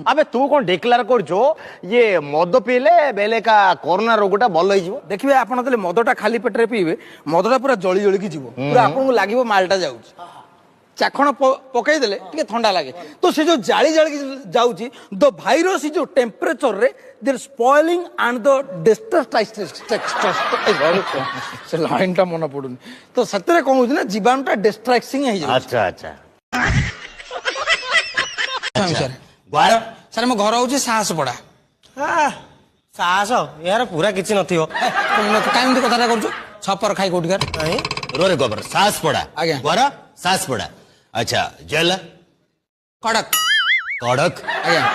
अबे तू कौन डिक्लेयर करछो ये मद पीले बेले का कोरोना रोगटा भल हो देखिए आप मदटा खाली पेटे पीबे मदटा पूरा जली जलिकी जीव पूरा आपको लगे मालटा जाऊँ चाखण पकईदे टे थंडा लगे तो से जो जाली जाली जाऊँगी द भाईरस जो टेम्परेचर रे देर स्पॉइलिंग एंड द से लाइन टा मन पड़ुनी तो से कौन हो जीवाणुटा डिस्ट्रैक्सिंग अच्छा अच्छा सर मो घर हूँ साहस पड़ा साहस यार पूरा किसी नथियो कहीं कथा कर छपर खाई कोटिकार रोरे गोबर सास पड़ा आज्ञा गोरा सास पड़ा अच्छा जेल कड़क कड़क आज्ञा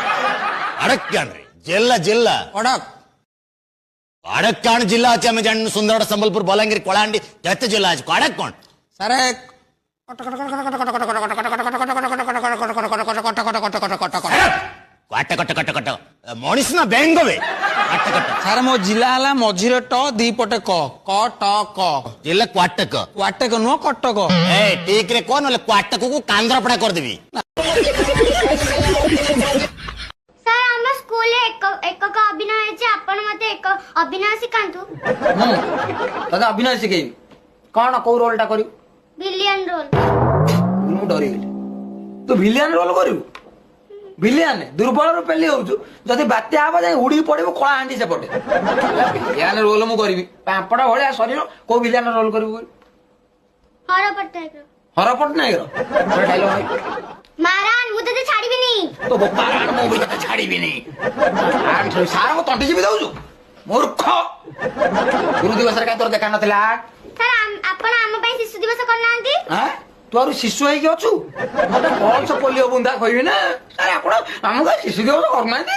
अड़क क्या रे जेल जिल्ला कड़क कड़क कान जिला अच्छे हमें जान सुंदरगढ़ संबलपुर बलांगीर कलाहांडी कहते जिला आज कड़क कौन sir cut cut cut cut Manish ना बैंग बे कट कट सर मो जिला हला मझिरे ट दी पटे क ट क जिला क्वाटक वाटेक नुह कटक ए ठीक रे कौन वाले क्वाटक को कांद्रापड़ा कर देबी सर हम स्कूल एकक अभिनय अछि आपण मते एक अभिनय सिखांतु दादा अभिनय शिखेबी कौन कौ रोल टा करू विलियन रोल मु डरी गेली तू विलियन रोल करू विलियन दुर्बल रो पेली होउछु जदी बात्या आबा जाय उडी पड़िबो कळा हांडी से पटे विलियन रोल मु करबी पापड़ भलिया शरीर को विलियन रोल करबो हर पट्टायक हर पटनायक रो डायलॉग मारान मु तते छाड़ीबिनी तो बारान मु भी तते छाड़ीबिनी आन सारा को तंटी जीबी दउछु मूर्ख गुरु दिवस रे का तोर देखा नथिला सर आपण आम पई शिशु दिवस करनांती हां तू आरु शिशु है कि अछु मते कौन से पोलियो बुंदा कहबी ना अरे आपण हमका शिशु दिवस करनांती